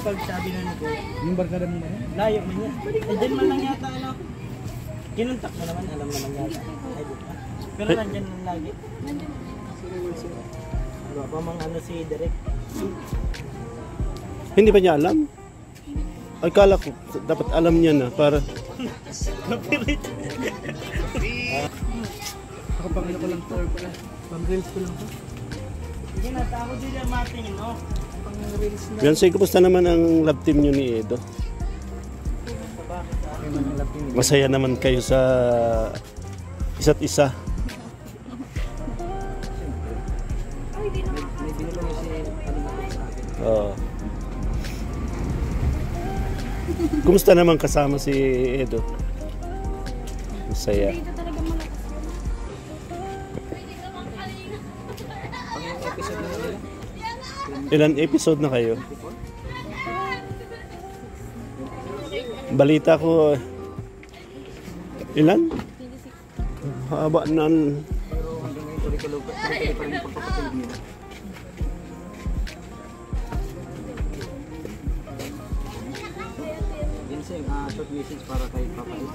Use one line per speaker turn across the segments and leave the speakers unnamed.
pagsabi na nito.
Yung barkada mo ba yan?
Layo man yan. Eh, dyan man lang yata ano. Kinuntak mo naman, alam naman yata. Ay, di ba? Pero nandyan lang lagi. Ano pa mang ano si Derek?
Hindi ba niya alam? Ay, kala ko, dapat alam niya na para...
Napirit.
Ako pang ano ko lang to. Pang reels ko lang to.
Hindi na, ako din na matingin, no?
Pang reels na.
Beyonce, kumusta naman ang love team niyo ni Edo?
Okay man ang lapin.
Masaya naman kayo sa isa't isa.
May binilo niya si ano sa akin.
Oo. Kumusta naman kasama si Edo? Masaya.
Dito talaga malakas.
Pang yung episode na nila.
Ilan episode na kayo? Balita ko, ilan? Haba na.
Pero hanggang ngayon tuloy-tuloy pa rin yung pagpapatuloy nila. Ginseng, short message para kay Papa Ed.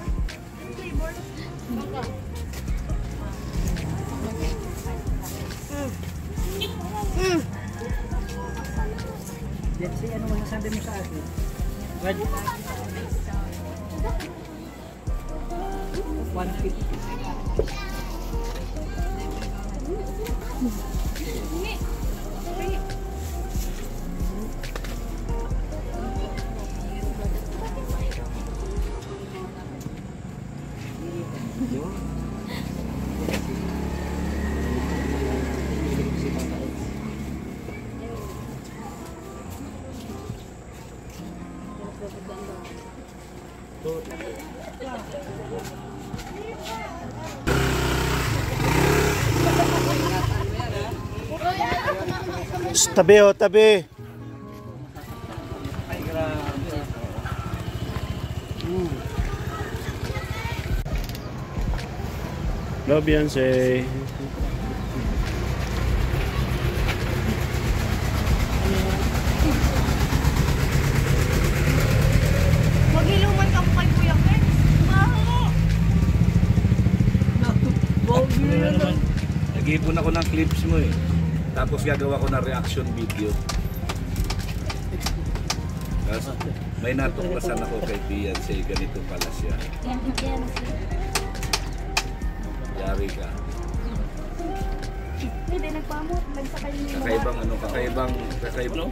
Ginseng, ano masasabi mo sa akin?
What?
150.
Tabi o, tabi.
Ay, grabe.
Love Beyonce.
Mag-iluman ka po kay Kuya Ken. Baho!
Nag-iipon ako ng clips mo eh. Tapos gagawa ko ng reaction video. Tapos may natuklasan ako kay Beyonce, ganito pala siya. Yari ka.
Hindi, nagpamot. Nagsakay yung
Kakaibang ano, kakaibang.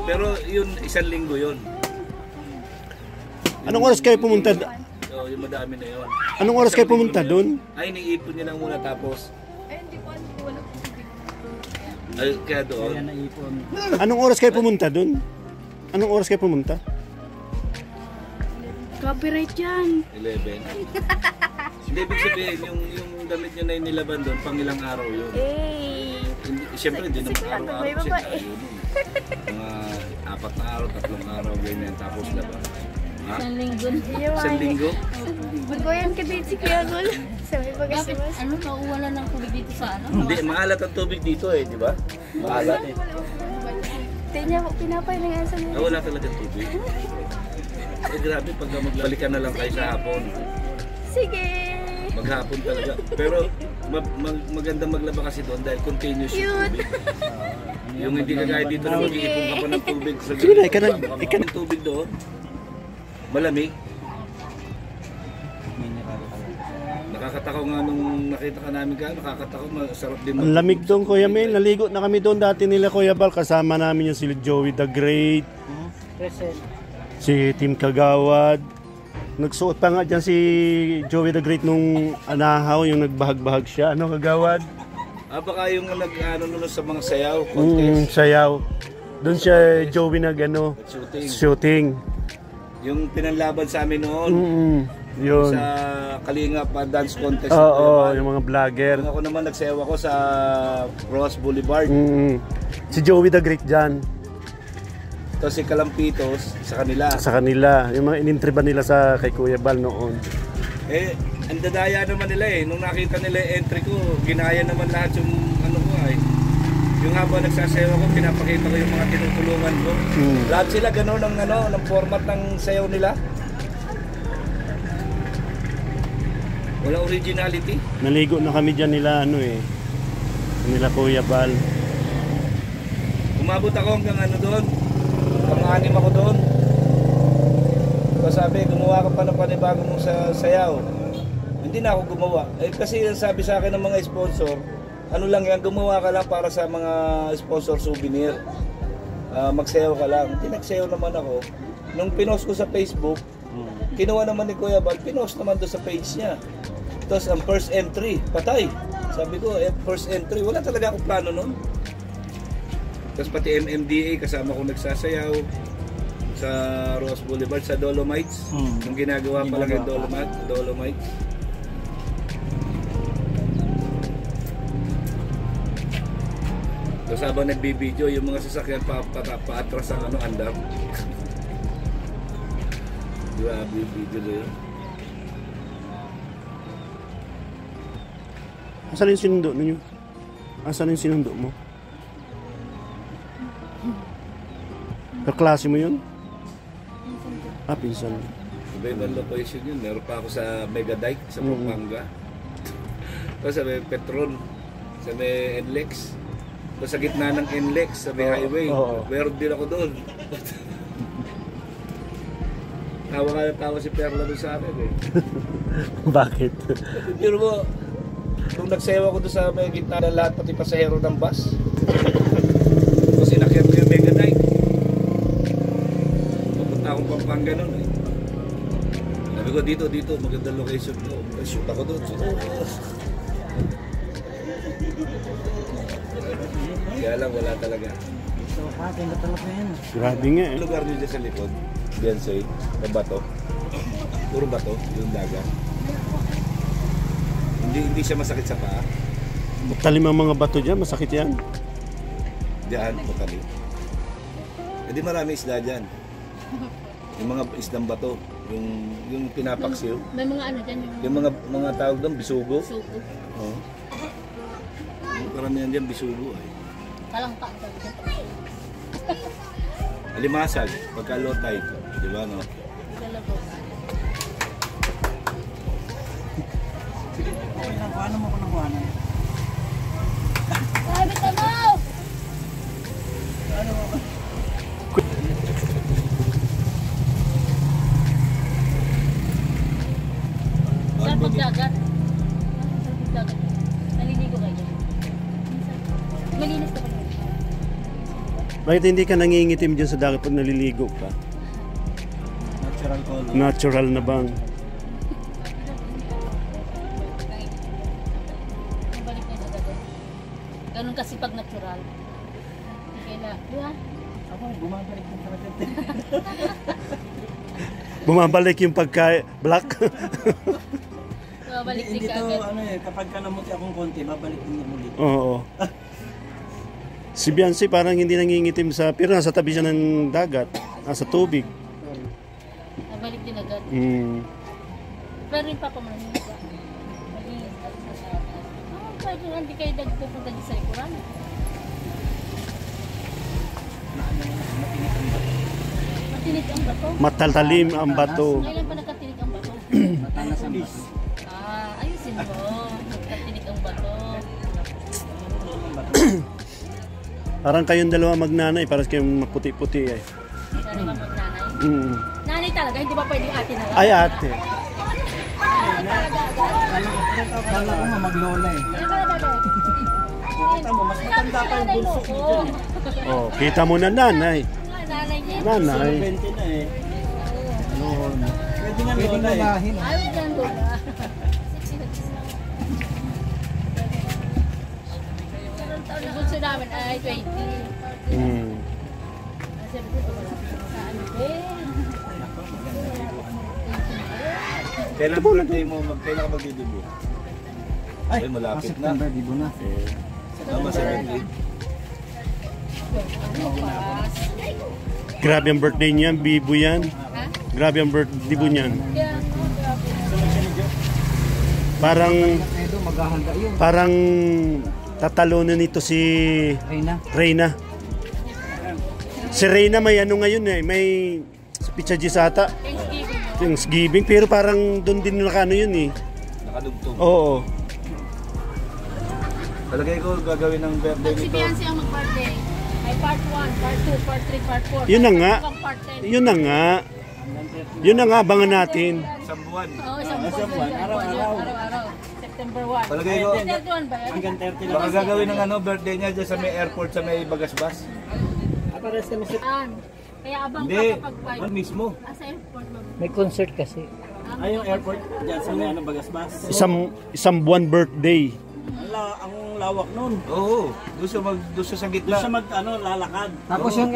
Pero yun, isang linggo yun.
Anong oras kayo pumunta?
So, yung madami na yun.
Anong oras kayo pumunta doon?
Ay, iniipon niya lang muna tapos.
hindi ko ano, wala po tubig.
Ay, kaya doon.
Kaya naipon.
Anong oras kayo pumunta doon? Anong oras kayo pumunta?
Copyright yan.
11. Hindi, ibig sabihin, yung damit niya na inilaban doon, pang ilang araw yun. Siyempre, hindi naman araw-araw siya tayo nun. Mga 4 na araw, 3 araw, ganyan, tapos laban. Ha?
Isang linggo.
Isang linggo?
Bagoyan ka din si Kuya Gol. Sabi pa kasi mas.
Ano, nauwala ng tubig dito sa ano?
Hindi, maalat ang tubig dito eh, di ba? Maalat eh.
Tingnan mo, pinapay na nga sa mga.
Wala talagang tubig. Eh, grabe, pag magbalikan na lang kayo sa hapon.
Sige!
Maghapon talaga. Pero maganda maglaba kasi doon dahil continuous yung tubig. Yung hindi kagaya dito na mag-iipon ka pa ng tubig.
Sige na, ika na.
Yung tubig doon, malamig. Nakakatakaw nga nung nakita ka namin ka, nakakatakaw, masarap din.
Ang lamig doon, Kuya Mel. Naligo na kami doon dati nila, Kuya Bal. Kasama namin yung si Joey the Great,
Present.
si Tim Kagawad. Nagsuot pa nga dyan si Joey the Great nung anahaw, yung nagbahag-bahag siya. Ano, Kagawad?
Baka yung nag-ano nun sa mga sayaw, contest,
Sayaw. Doon siya, Joey nag-ano,
shooting.
shooting.
Yung pinanlaban sa amin noon,
Yun.
sa Kalinga pa dance contest.
Oo, yung mga vlogger.
Ako naman nagsayaw ako sa Ross Boulevard.
Si Joey the Great dyan.
Tapos si Kalampitos sa kanila.
Sa kanila, yung mga inintriba nila sa kay Kuya Bal noon.
Eh, ang dadaya naman nila eh. Nung nakita nila yung entry ko, ginaya naman lahat yung ano ko ay. Yung habang nagsasayaw ako, pinapakita ko yung mga tinutulungan ko. Lahat sila gano'n ng format ng sayaw nila. Wala originality.
Naligo na kami dyan nila nila Kuya Bal.
Umabot ako hanggang doon. Pang-anim ako doon. Sabi, gumawa ka pa ng panibago mong sayaw. Hindi na ako gumawa. Kasi sabi sa akin ng mga sponsor, ano lang yan, gumawa ka lang para sa mga sponsor souvenir. Magsayaw ka lang. Tinagsayaw naman ako. Nung pinost ko sa Facebook, kinuha naman ni Kuya Bal, pinost naman doon sa page niya. Tapos ang first entry, patay. Sabi ko, first entry, wala talaga akong plano nun. Tapos pati MMDA, kasama ko nagsasayaw sa Ross Boulevard, sa Dolomites. Nung ginagawa pa lang yung Dolomites. Tapos habang nagbibideo, yung mga sasakyan paatras ang andar. Grabe yung video na yun.
Asan yung sinundo ninyo? Asan yung sinundo mo? Kaklase mo yun? Pinsan.
Iba-ibang location yun. Meron pa ako sa Megadike, sa Pampanga. Tapos sa may Petron, sa may NLEX. Tapos sa gitna ng NLEX, sa may highway. Meron din ako doon. Tawa si Perla doon sa akin eh.
Bakit?
Pero mo, nung nagsayaw ako doon sa may gitna ng lahat, pati pasahero ng bus. Tapos inakyat ko yung Megadike. Papunta akong Pampanga noon eh. Sabi ko dito, magandang location ko. Shoot ako doon. Kaya lang wala talaga.
So, ganda talaga yan.
Grabe nga eh.
Lugar niyo dyan sa likod, Beyonce, na bato. Puro bato, yung dagat. Hindi siya masakit sa paa.
Talim ang mga bato dyan, masakit yan.
Diyan, bukali. Hindi marami isda dyan. Yung mga isdang bato, yung pinapaksiw.
May mga ano dyan
Yung mga tawag doon, bisugo.
suko.
Oo. Karamihan dyan, bisugo eh.
Kalangka.
Alimasag, pagka low tide, di ba no?
Galabo.
Paano mo ko nakuhanan?
Sabi ka mo! Saan pagdagat? Pagdagat. Naliligo kayo. Malinis ka pa naman.
Bakit hindi ka nangingitim dyan sa dagat pag naliligo ka?
Natural color.
Natural na bang?
Balik na agad. Ganun kasi pag natural. Kailan, di ba?
Ako, bumabalik ng talaga.
Bumabalik yung pagka-black.
Balik
Hindi
din ka
to,
agad.
kapag ka namuti akong konti, babalik din na muli.
Oo. Si Beyonce parang hindi nangingitim pero nasa tabi siya ng dagat, nasa tubig.
Balik din agad. Pero yung papa mo nalinis ka. Malinis ka sa atas. Pwede nga hindi kayo pupunta dyan sa likuran. Matinig ang bato.
Mataltalim ang bato.
Ngayon pa nakatinig ang bato.
Matanas ang bas.
Ayusin mo. Nakatinig ang bato.
Parang kayong dalawa magnanay, parang kayong maputi-puti eh.
Sana naman magnanay. Nanay talaga, hindi ba pwedeng ate na lang?
Ay ate.
Kala ko nga maglola eh. Kita mo, mas matanda pa yung bulso mo dyan eh.
Oh, kita mo na nanay.
Nanay niya.
Nanay.
20 na eh. Pwede nga lola eh.
Ayaw dyan doon. Yung bunso namin ay 20. Sabi ko, wala ko sa ano
Kailan birthday mo, kailan ka magdidebut? Ay, malapit na.
September, di ba na?
Tama, 17.
Grabe ang birthday niyan, bibo yan.
Ha?
Grabe ang birthday mo niyan.
Kaya, grabe.
Parang
Edo, maghahanda yun.
parang tatalunan nito si Reyna. Si Reyna may ano ngayon eh, may sa Pizza Gisata. Thanksgiving, pero parang doon din nakano yun eh.
Nakadugtong.
Oo.
Talagay ko gagawin ng birthday
Si
nito.
Beyonce ang mag-birthday. Ay part 1, part 2, part 3, part 4.
Yun na nga.
Part 10.
Yun na nga. Yun na nga, abangan natin.
Isang buwan.
Oo, isang buwan. Araw-araw. September 1.
Palagay ko,
September 1 ba yan?
Hanggang 30 lang.
baka gagawin ng ano, birthday niya dyan sa may airport, sa may Bagasbas.
Pares kami sa...
Kaya abang
Hindi,
ka kapag
ano mismo.
sa airport mo.
May concert kasi.
Ay, yung airport dyan sa may ano, Bagasbas.
Isang buwan birthday.
Ang lawak nun.
Oo, doon sa gitna.
Doon siya lalakad.
Tapos yung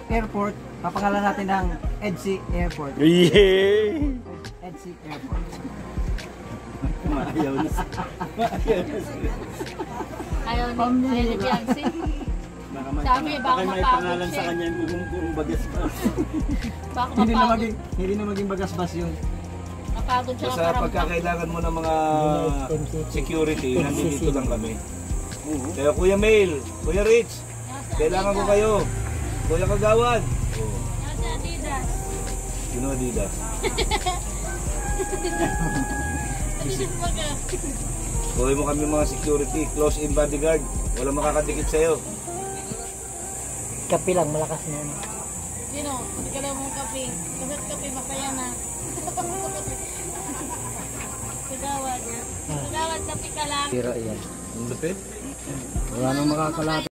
airport, papangalan natin ng EDSI Airport.
Yeah.
EDSI Airport.
Ayaw na.
Ayaw ni Beyonce. Sabi, baka
may
mapagod
pangalan
siya.
sa kanya yung buong Bagasbas.
Baka
Hindi na
mapagod.
maging Bagasbas yun.
Mapagod siya
Sa
para
pagkakailangan mo ng mga security, nandito lang kami. Kaya Kuya Mail, Kuya Rich, kailangan ko kayo. Kuya Kagawad.
Nasa Adidas.
Sino Adidas?
Adidas baga.
Kuha mo kami mga security, close-in bodyguard. Wala makakadikit sa'yo.
Kapi lang, malakas na yan.
Sino? Hindi ka daw mong kape. Kasat kape, makaya na. Kagawad. Kagawad, kape ka lang.
Tira yan.
Ang lupit.
Wala nang makakalapit.